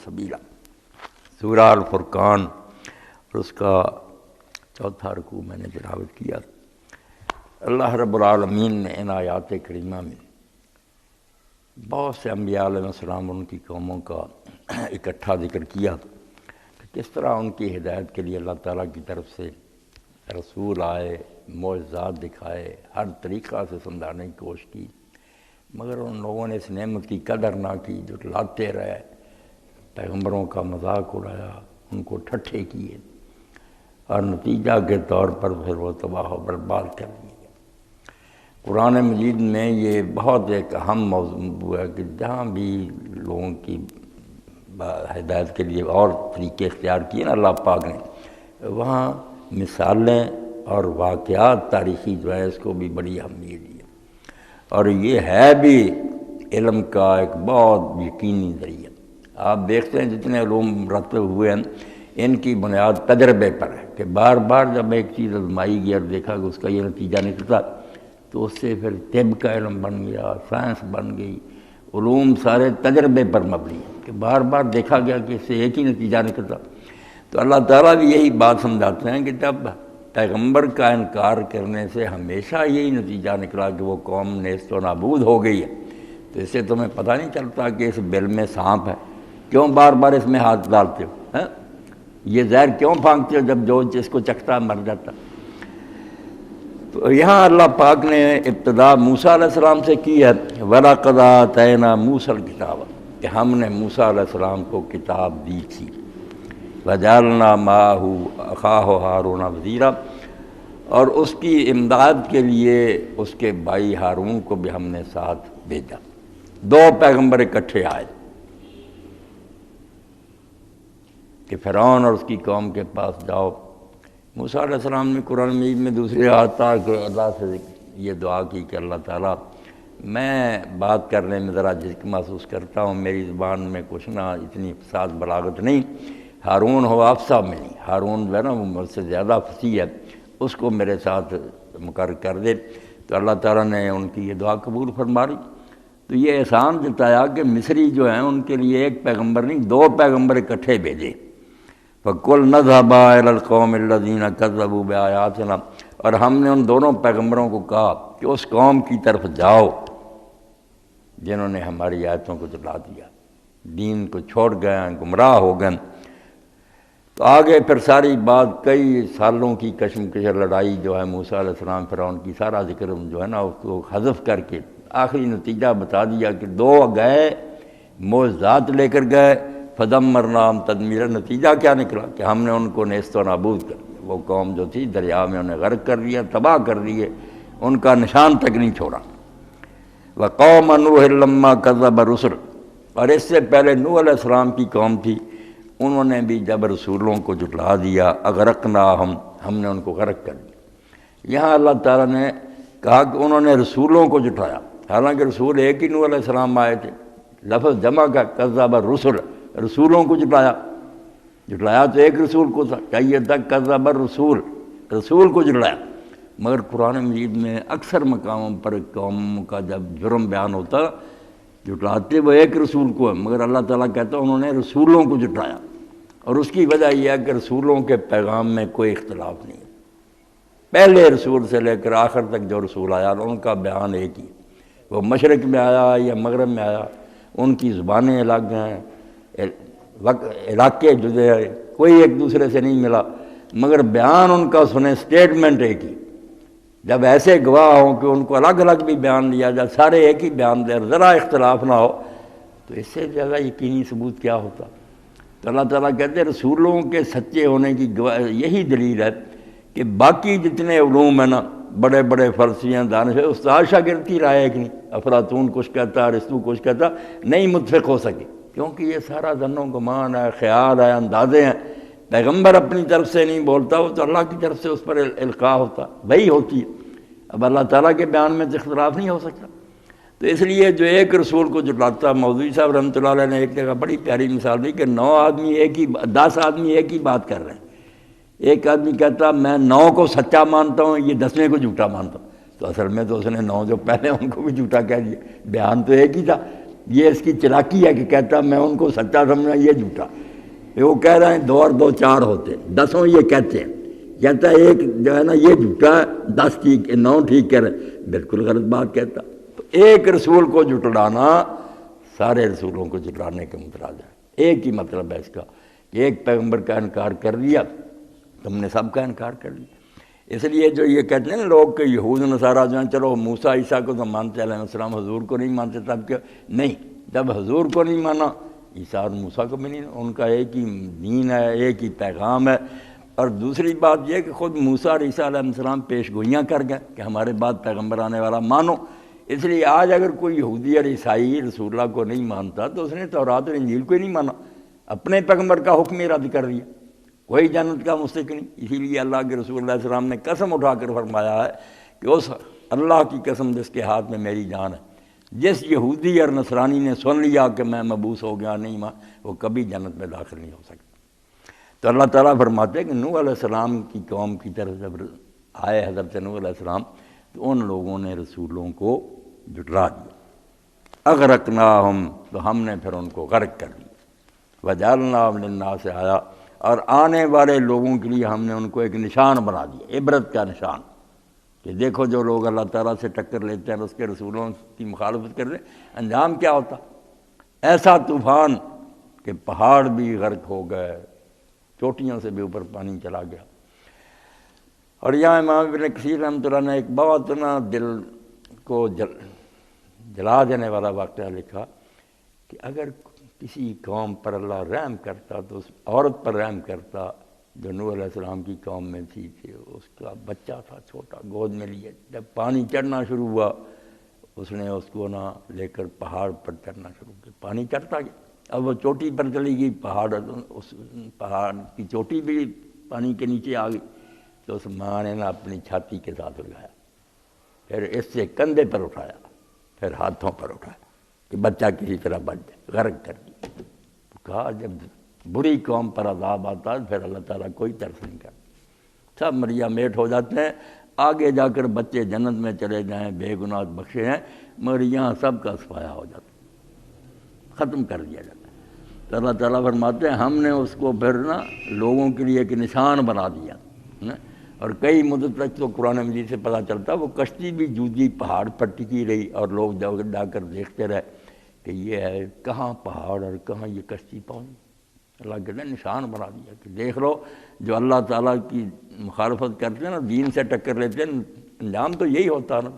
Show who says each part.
Speaker 1: سبیلا۔ سورہ الفرقان اور اس کا چوتھا رکوع میں نے تلاوت کیا۔ اللہ رب العالمین نے ان آیات کریمہ میں بہت سے انبیاء علیہ السلام اور ان کی قوموں کا اکٹھا ذکر کیا کہ کس طرح ان کی ہدایت کے لیے اللہ تعالیٰ کی طرف سے رسول آئے، معجزات دکھائے، ہر طریقہ سے سمجھانے کی کوشش کی، مگر ان لوگوں نے اس نعمت کی قدر نہ کی، جو لاتے رہے، پیغمبروں کا مذاق اڑایا، ان کو ٹھٹھے کیے، اور نتیجہ کے طور پر پھر وہ تباہ و برباد کر دیے۔ قرآن مجید میں یہ بہت ایک اہم موضوع ہے کہ جہاں بھی لوگوں کی ہدایت کے لیے اور طریقے اختیار کیے نا اللہ پاک نے، وہاں مثالیں اور واقعات تاریخی جو ہے اس کو بھی بڑی اہمیت دی ہے، اور یہ ہے بھی علم کا ایک بہت یقینی ذریعہ۔ آپ دیکھتے ہیں جتنے علوم مرتب ہوئے ہیں ان کی بنیاد تجربے پر ہے کہ بار بار جب ایک چیز آزمائی گئی اور دیکھا کہ اس کا یہ نتیجہ نکلتا تو اس سے پھر طب کا علم بن گیا، سائنس بن گئی، علوم سارے تجربے پر مبنی ہیں کہ بار بار دیکھا گیا کہ اس سے ایک ہی نتیجہ نکلتا۔ تو اللہ تعالیٰ بھی یہی بات سمجھاتے ہیں کہ جب پیغمبر کا انکار کرنے سے ہمیشہ یہی نتیجہ نکلا کہ وہ قوم نیست و نابود ہو گئی ہے، تو اس سے تمہیں پتہ نہیں چلتا کہ اس بل میں سانپ ہے، کیوں بار بار اس میں ہاتھ ڈالتے ہو؟ یہ زہر کیوں پھینکتے ہو جب جو جس کو چکھتا مر جاتا؟ تو یہاں اللہ پاک نے ابتدا موسیٰ علیہ السلام سے کی ہے، وَلَقَدْ آتَيْنَا مُوسَى الْكِتَابَ، کہ ہم نے موسیٰ علیہ السلام کو کتاب دی تھی، وَجَعَلْنَا مَعَهُ أَخَاهُ هَارُونَ وَزِيرًا، اور اس کی امداد کے لیے اس کے بھائی ہارون کو بھی ہم نے ساتھ بھیجا۔ دو پیغمبر اکٹھے آئے کہ فرعون اور اس کی قوم کے پاس جاؤ۔ موسیٰ علیہ السلام نے قرآن مجید میں دوسری آیت کہ اللہ سے یہ دعا کی کہ اللہ تعالیٰ میں بات کرنے میں ذرا جھجک محسوس کرتا ہوں، میری زبان میں کچھ نہ اتنی فصاحت بلاغت نہیں، ہارون ہو افصح منی، ہارون جو ہے نا وہ مجھ سے زیادہ فصیح ہے، اس کو میرے ساتھ مقرر کر دے۔ تو اللہ تعالیٰ نے ان کی یہ دعا قبول فرما لی۔ تو یہ احسان جتایا کہ مصری جو ہیں ان کے لیے ایک پیغمبر نہیں دو پیغمبر اکٹھے بھیجے۔ فَقُلْ نَذْهَبَا إِلَى الْقَوْمِ الَّذِينَ كَذَّبُوا بِآيَاتِنَا، اور ہم نے ان دونوں پیغمبروں کو کہا کہ اس قوم کی طرف جاؤ جنہوں نے ہماری آیتوں کو جھٹلا دیا، دین کو چھوڑ گئے ہیں، گمراہ ہو گئے۔ تو آگے پھر ساری بات کئی سالوں کی کشمکش لڑائی جو ہے موسیٰ علیہ السلام فرعون کی سارا ذکر جو ہے نا اس کو حذف کر کے آخری نتیجہ بتا دیا کہ دو گئے معجزات لے کر گئے، فدمرناہم تدمیرا، نتیجہ کیا نکلا کہ ہم نے ان کو نیست و نابود کر دیا۔ وہ قوم جو تھی دریا میں انہیں غرق کر دیا، تباہ کر دیے، ان کا نشان تک نہیں چھوڑا۔ وقوم نوح لما کذب الرسل، اور اس سے پہلے نوح علیہ السلام کی قوم تھی، انہوں نے بھی جب رسولوں کو جھٹلا دیا، اغرقناہم، ہم نے ان کو غرق کر دیا۔ یہاں اللہ تعالیٰ نے کہا کہ انہوں نے رسولوں کو جھٹلایا، حالانکہ رسول ایک ہی نوح علیہ السلام آئے تھے، لفظ جمع کا کذب الرسل، رسولوں کو جھٹلایا تو ایک رسول کو تھا، چاہیے تھا کذب الرسول، رسول کو جھٹلایا۔ مگر قرآن مجید میں اکثر مقاموں پر قوم کا جب جرم بیان ہوتا جھٹلاتے وہ ایک رسول کو ہے، مگر اللہ تعالیٰ کہتا ہے انہوں نے رسولوں کو جھٹلایا، اور اس کی وجہ یہ ہے کہ رسولوں کے پیغام میں کوئی اختلاف نہیں ہے، پہلے رسول سے لے کر آخر تک جو رسول آیا ان کا بیان ایک ہی، وہ مشرق میں آیا یا مغرب میں آیا، ان کی زبانیں الگ ہیں، علاقے جدے ہیں، کوئی ایک دوسرے سے نہیں ملا، مگر بیان ان کا سنیں سٹیٹمنٹ ایک ہی۔ جب ایسے گواہ ہوں کہ ان کو الگ الگ بھی بیان دیا جائے، سارے ایک ہی بیان دیں، ذرا اختلاف نہ ہو، تو اس سے زیادہ یقینی ثبوت کیا ہوتا؟ تو اللہ تعالیٰ کہتے ہیں رسولوں کے سچے ہونے کی یہی دلیل ہے کہ باقی جتنے علوم ہیں نا، بڑے بڑے فلسفیاں دانش ہے، استاد شاگرد کی رائے ایک نہیں، افلاطون کچھ کہتا، ارسطو کچھ کہتا، نہیں متفق ہو سکے، کیونکہ یہ سارا ظن و گمان ہے، خیال ہے، اندازے ہیں۔ پیغمبر اپنی طرف سے نہیں بولتا، وہ تو اللہ کی طرف سے اس پر القاء ہوتا، وہی ہوتی ہے۔ اب اللہ تعالیٰ کے بیان میں تو اختلاف نہیں ہو سکتا۔ تو اس لیے جو ایک رسول کو جھٹلاتا، مولوی صاحب رحمۃ اللہ علیہ نے ایک جگہ بڑی پیاری مثال دی کہ 9 آدمی 10 آدمی ایک ہی بات کر رہے ہیں، ایک آدمی کہتا میں 9 کو سچا مانتا ہوں، یہ 10ویں کو جھوٹا مانتا ہوں، تو اصل میں تو اس نے 9 جو پہلے ان کو بھی جھوٹا کہہ دیا، بیان تو ایک ہی تھا، یہ اس کی چلاکی ہے کہ کہتا میں ان کو سچا سمجھا، یہ جھوٹا. وہ کہہ رہے ہیں 2 اور 2 4 ہوتے، 10 یہ کہتے ہیں. کہتا ہے ایک جو ہے نا یہ جھوٹا، 10 ٹھیک 9 ٹھیک کہہ رہے. بالکل غلط بات کہتا. تو ایک رسول کو جھٹلانا سارے رسولوں کو جھٹلانے کے مترادف ہے. ایک ہی مطلب ہے اس کا کہ ایک پیغمبر کا انکار کر لیا، تم نے سب کا انکار کر لیا. اس لیے جو یہ کہتے ہیں نا لوگ کہ یہود نصارہ جو ہیں چلو موسیٰ عیسیٰ کو تو مانتے علیہ السلام، حضور کو نہیں مانتے، تب کہ نہیں، جب حضور کو نہیں مانا عیسیٰ اور موسیٰ کو بھی نہیں. ان کا ایک ہی دین ہے، ایک ہی پیغام ہے. اور دوسری بات یہ کہ خود موسیٰ اور عیسیٰ علیہ السلام پیش گوئیاں کر گئے کہ ہمارے بعد پیغمبر آنے والا مانو. اس لیے آج اگر کوئی یہودی اور عیسائی رسول اللہ کو نہیں مانتا تو اس نے تورات اور انجیل کو ہی نہیں مانا، اپنے پیغمبر کا حکم ہی رد کر دیا، کوئی جنت کا مستحق نہیں. اسی لیے اللہ کے رسول اللہ علیہ السلام نے قسم اٹھا کر فرمایا ہے کہ اس اللہ کی قسم جس کے ہاتھ میں میری جان ہے، جس یہودی اور نصرانی نے سن لیا کہ میں مبعوث ہو گیا نہیں وہ کبھی جنت میں داخل نہیں ہو سکتا. تو اللہ تعالیٰ فرماتے ہیں کہ نوح علیہ السلام کی قوم کی طرف جب آئے حضرت نوح علیہ السلام تو ان لوگوں نے رسولوں کو جھٹلا دیا. اغرقناہم، تو ہم نے پھر ان کو غرق کر دیا. وجعلناہم للناس آیا، اور آنے والے لوگوں کے لیے ہم نے ان کو ایک نشان بنا دیا، عبرت کا نشان، کہ دیکھو جو لوگ اللہ تعالیٰ سے ٹکر لیتے ہیں اور اس کے رسولوں کی مخالفت کرتے ہیں انجام کیا ہوتا. ایسا طوفان کہ پہاڑ بھی غرق ہو گئے، چوٹیوں سے بھی اوپر پانی چلا گیا. اور یہاں امام ابن کثیر رحمۃ اللہ نے ایک بہت نا دل کو جلا دینے والا واقعہ لکھا کہ اگر کسی قوم پر اللہ رحم کرتا تو اس عورت پر رحم کرتا جو نوح علیہ السلام کی قوم میں تھی کہ اس کا بچہ تھا چھوٹا، گود میں لیے، جب پانی چڑھنا شروع ہوا اس نے اس کو نہ لے کر پہاڑ پر چڑھنا شروع کیا. پانی چڑھتا گیا، اب وہ چوٹی پر چلی گئی، اس پہاڑ کی چوٹی بھی پانی کے نیچے آ گئی. تو اس ماں نے نا اپنی چھاتی کے ساتھ اٹھایا، پھر اس سے کندھے پر اٹھایا، پھر ہاتھوں پر اٹھایا کہ بچہ کسی طرح بچ جائے، غرق کر دیا. کہا جب بری قوم پر عذاب آتا ہے پھر اللہ تعالیٰ کوئی ترس نہیں کرتا، سب مریا میٹ ہو جاتے ہیں. آگے جا کر بچے جنت میں چلے جائیں، بے گناہ بخشے ہیں، مگر یہاں سب کا صفایا ہو جاتا، ختم کر دیا جاتا ہے. تو اللہ تعالیٰ فرماتے ہیں ہم نے اس کو پھر نا لوگوں کے لیے ایک نشان بنا دیا. اور کئی مدت تک تو قرآن مجید سے پتہ چلتا وہ کشتی بھی جودی پہاڑ پر ٹکی رہی، اور لوگ جا کر دیکھتے رہے کہ یہ ہے کہاں پہاڑ اور کہاں یہ کشتی پہنچی. اللہ کے نے نشان بنا دیا کہ دیکھ لو جو اللہ تعالیٰ کی مخالفت کرتے ہیں نا، دین سے ٹکر لیتے ہیں، انجام تو یہی ہوتا ہے نا.